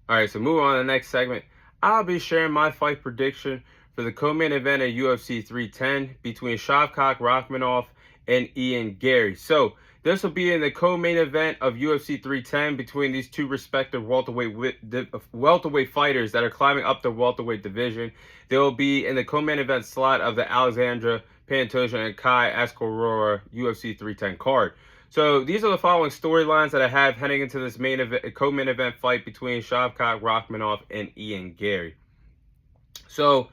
All right, so moving on to the next segment, I'll be sharing my fight prediction for the co-main event of UFC 310 between Shavkat Rakhmonov and Ian Garry. So this will be in the co-main event of UFC 310 between these two respective welterweight fighters that are climbing up the welterweight division. They will be in the co-main event slot of the Alexandra Pantoja and Kai Askarora UFC 310 card. So these are the following storylines that I have heading into this co-main event fight between Shavkat Rakhmonov and Ian Garry. So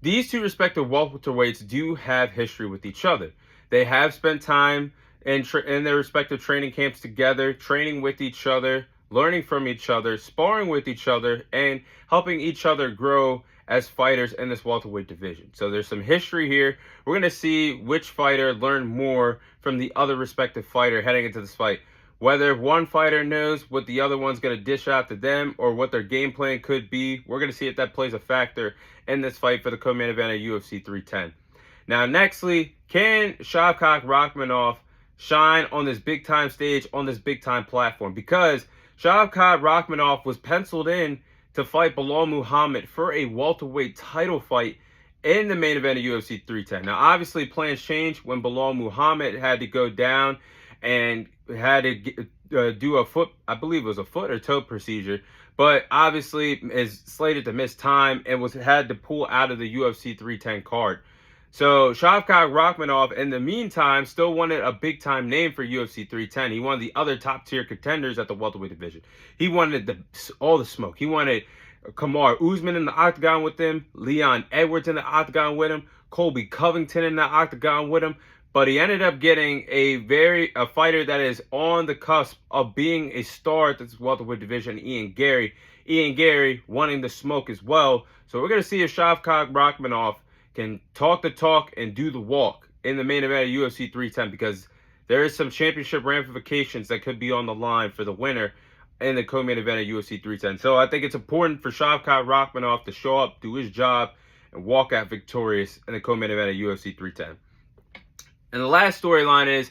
these two respective welterweights do have history with each other. They have spent time in their respective training camps together, training with each other, learning from each other, sparring with each other, and helping each other grow as fighters in this welterweight division. So there's some history here. We're going to see which fighter learned more from the other respective fighter heading into this fight. Whether one fighter knows what the other one's going to dish out to them or what their game plan could be, we're going to see if that plays a factor in this fight for the co-main event of UFC 310. Now, nextly, can Shavkat Rakhmonov shine on this big-time stage, on this big-time platform? Because Shavkat Rakhmonov was penciled in to fight Belal Muhammad for a welterweight title fight in the main event of UFC 310. Now, obviously, plans changed when Belal Muhammad had to go down and had to do a foot, I believe it was a foot or toe procedure, but obviously is slated to miss time and had to pull out of the UFC 310 card. So Shavkat Rakhmonov, in the meantime, still wanted a big-time name for UFC 310. He wanted the other top-tier contenders at the welterweight division. He wanted all the smoke. He wanted Kamaru Usman in the octagon with him, Leon Edwards in the octagon with him, Colby Covington in the octagon with him. But he ended up getting a fighter that is on the cusp of being a star at this welterweight division, Ian Garry. Ian Garry wanting the smoke as well. So we're going to see if Shavkat Rakhmonov can talk the talk and do the walk in the main event of UFC 310, because there is some championship ramifications that could be on the line for the winner in the co-main event of UFC 310. So I think it's important for Shavkat Rakhmonov to show up, do his job, and walk out victorious in the co-main event of UFC 310. And the last storyline is,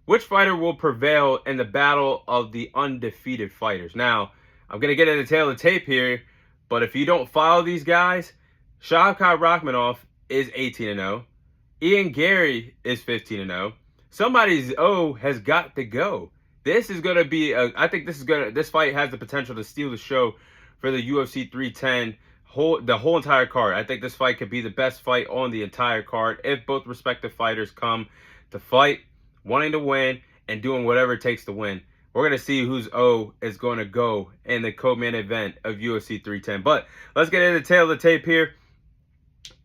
which fighter will prevail in the battle of the undefeated fighters? Now, I'm going to get in the tail of the tape here, but if you don't follow these guys, Shavkat Rakhmonov is 18-0. Ian Garry is 15-0. Somebody's O has got to go. This is going to be I think this fight has the potential to steal the show for the UFC 310 the whole entire card. I think this fight could be the best fight on the entire card if both respective fighters come to fight wanting to win and doing whatever it takes to win. We're going to see whose O is going to go in the co-main event of UFC 310. But let's get into the tail of the tape here.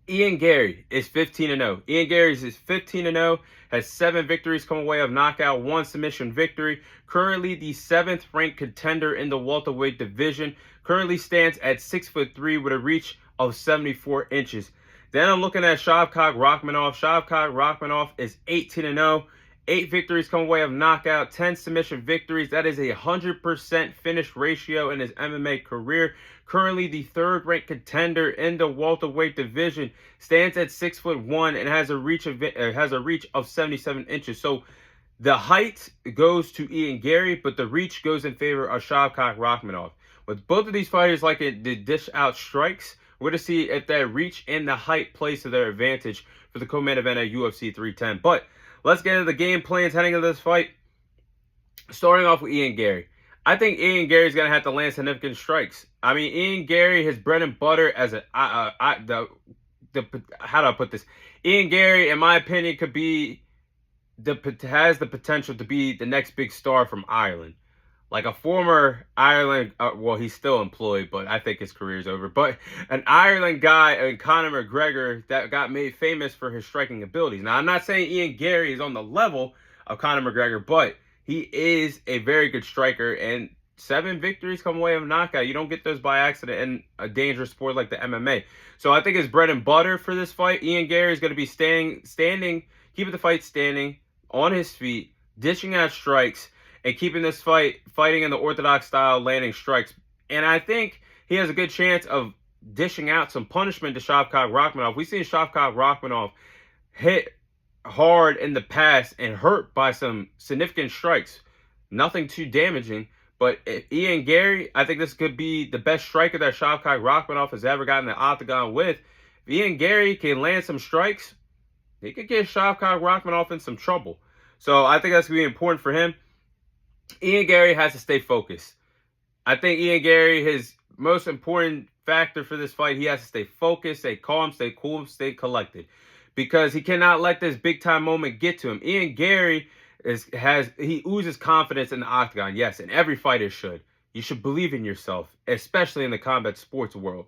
Ian Garry is 15-0. Ian Garry is 15-0, has 7 victories come away of knockout, 1 submission victory. Currently the 7th ranked contender in the welterweight division. Currently stands at 6'3" with a reach of 74 inches. Then I'm looking at Shavkat Rakhmonov. Shavkat Rakhmonov is 18-0. 8 victories come away of knockout, 10 submission victories. That is a 100% finish ratio in his MMA career. Currently the 3rd ranked contender in the welterweight division, stands at 6'1" and has a reach of 77 inches. So the height goes to Ian Garry, but the reach goes in favor of Shavkat Rakhmonov. With both of these fighters like to dish out strikes, we're going to see if that reach and the height plays to their advantage for the co-main event at UFC 310. But let's get into the game plans heading into this fight. Starting off with Ian Garry. I think Ian Garry is going to have to land significant strikes. I mean, Ian Garry, his bread and butter as how do I put this? Ian Garry, in my opinion, has the potential to be the next big star from Ireland. Like a former Ireland, well, he's still employed, but I think his career is over. But an Ireland guy, Conor McGregor, that got made famous for his striking abilities. Now, I'm not saying Ian Garry is on the level of Conor McGregor, but he is a very good striker, and 7 victories come away of knockout. You don't get those by accident in a dangerous sport like the MMA. So I think his bread and butter for this fight, Ian Garry is going to be standing, keeping the fight standing, on his feet, dishing out strikes, and keeping this fighting in the orthodox style, landing strikes. And I think he has a good chance of dishing out some punishment to Shavkat Rakhmonov. We've seen Shavkat Rakhmonov hit hard in the past and hurt by some significant strikes. Nothing too damaging, But Ian Garry, I think this could be the best striker that Shavkat Rakhmonov has ever gotten the octagon with. If Ian Garry can land some strikes, he could get Shavkat Rakhmonov in some trouble. So I think that's going to be important for him. Ian Garry has to stay focused. I think Ian Garry, his most important factor for this fight, he has to stay focused, stay calm, stay cool, stay collected. Because he cannot let this big-time moment get to him. Ian Garry he oozes confidence in the octagon. Yes, and every fighter should. You should believe in yourself, especially in the combat sports world.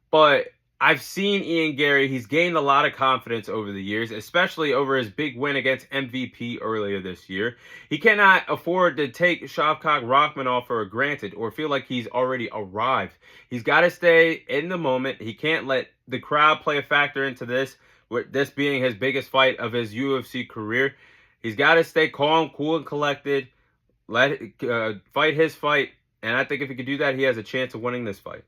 But I've seen Ian Garry, he's gained a lot of confidence over the years, especially over his big win against MVP earlier this year. He cannot afford to take Shavkat Rakhmonov for granted or feel like he's already arrived. He's got to stay in the moment. He can't let the crowd play a factor into this, with this being his biggest fight of his UFC career. He's got to stay calm, cool, and collected, fight his fight, and I think if he could do that, he has a chance of winning this fight.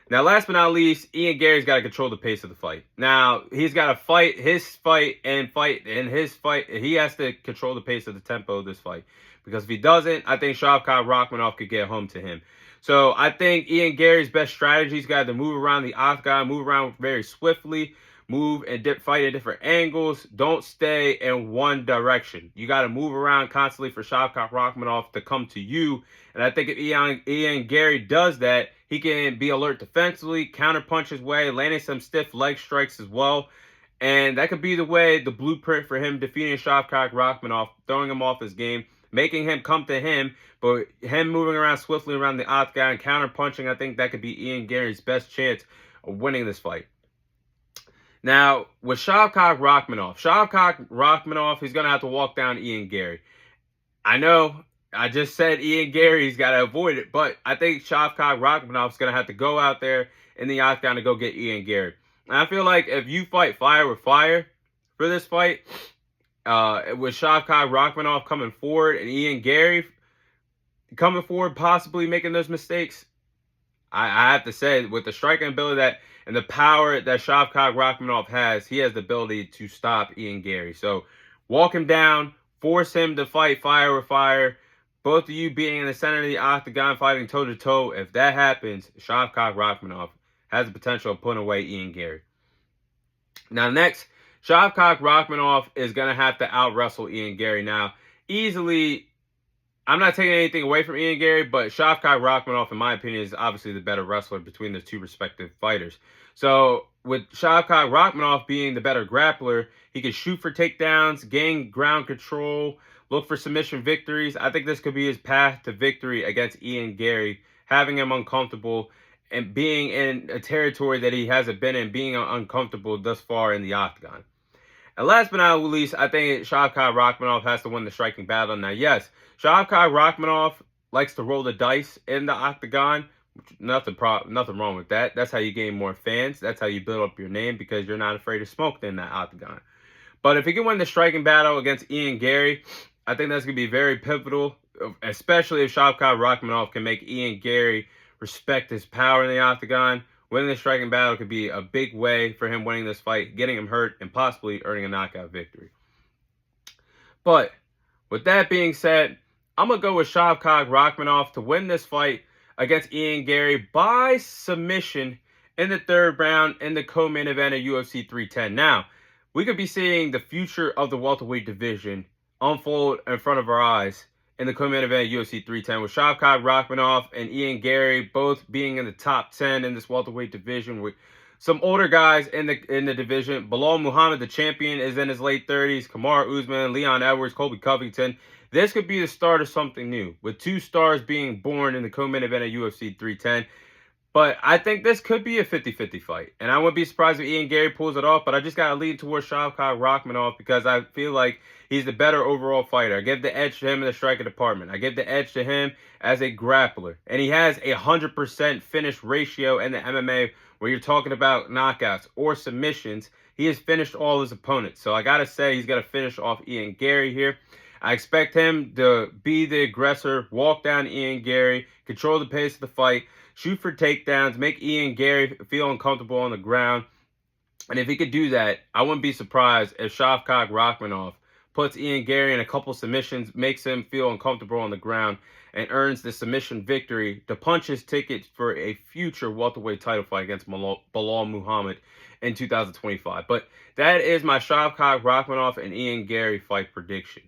Now, last but not least, Ian Garry's got to control the pace of the fight. Now, he's got to fight his fight and fight in his fight. He has to control the pace of the tempo of this fight. Because if he doesn't, I think Shavkat Rakhmonov could get home to him. So I think Ian Garry's best strategy is got to move around the octagon, move around very swiftly, move and fight at different angles. Don't stay in one direction. You got to move around constantly for Shavkat Rakhmonov to come to you. And I think if Ian Garry does that, he can be alert defensively, counterpunch his way, landing some stiff leg strikes as well. And that could be the blueprint for him defeating Shavkat Rakhmonov, throwing him off his game, making him come to him, but him moving around swiftly around the octagon, counterpunching, I think that could be Ian Garry's best chance of winning this fight. Now, with Shavkat Rakhmonov, he's going to have to walk down Ian Garry. I know I just said Ian Garry's got to avoid it, but I think Shavkat Rakhmonov's going to have to go out there in the octagon to go get Ian Garry. And I feel like if you fight fire with fire for this fight, with Shavkat Rakhmonov coming forward and Ian Garry coming forward, possibly making those mistakes, I have to say, with the striking ability and the power that Shavkat Rakhmonov has, he has the ability to stop Ian Garry. So walk him down, force him to fight fire with fire. Both of you being in the center of the octagon, fighting toe-to-toe. If that happens, Shavkat Rakhmonov has the potential of putting away Ian Garry. Now, next, Shavkat Rakhmonov is going to have to out-wrestle Ian Garry. Now, easily, I'm not taking anything away from Ian Garry, but Shavkat Rakhmonov, in my opinion, is obviously the better wrestler between the two respective fighters. So, with Shavkat Rakhmonov being the better grappler, he can shoot for takedowns, gain ground control, look for submission victories. I think this could be his path to victory against Ian Garry, having him uncomfortable and being in a territory that he hasn't been in, being uncomfortable thus far in the octagon. And last but not least, I think Shavkat Rakhmonov has to win the striking battle. Now, yes, Shavkat Rakhmonov likes to roll the dice in the octagon. Nothing wrong with that. That's how you gain more fans. That's how you build up your name, because you're not afraid of smoke in that octagon. But if he can win the striking battle against Ian Garry, I think that's going to be very pivotal, especially if Shavkat Rakhmonov can make Ian Garry respect his power in the octagon. Winning the striking battle could be a big way for him winning this fight, getting him hurt, and possibly earning a knockout victory. But with that being said, I'm going to go with Shavkat Rakhmonov to win this fight against Ian Garry by submission in the third round in the co-main event of UFC 310. Now, we could be seeing the future of the welterweight division unfold in front of our eyes in the co-main event of UFC 310, with Shavkat Rakhmonov and Ian Garry both being in the top 10 in this welterweight division, with some older guys in the division. Belal Muhammad, the champion, is in his late 30s. Kamaru Usman, Leon Edwards, Colby Covington. This could be the start of something new, with two stars being born in the co-main event of UFC 310. But I think this could be a 50-50 fight. And I wouldn't be surprised if Ian Garry pulls it off, but I just got to lean towards Shavkat Rakhmonov because I feel like he's the better overall fighter. I give the edge to him in the striking department. I give the edge to him as a grappler. And he has a 100% finish ratio in the MMA where you're talking about knockouts or submissions. He has finished all his opponents. So I got to say he's got to finish off Ian Garry here. I expect him to be the aggressor, walk down Ian Garry, control the pace of the fight, shoot for takedowns, make Ian Garry feel uncomfortable on the ground. And if he could do that, I wouldn't be surprised if Shavkat Rakhmonov puts Ian Garry in a couple submissions, makes him feel uncomfortable on the ground, and earns the submission victory to punch his ticket for a future welterweight title fight against Bilal Muhammad in 2025. But that is my Shavkat Rakhmonov and Ian Garry fight prediction.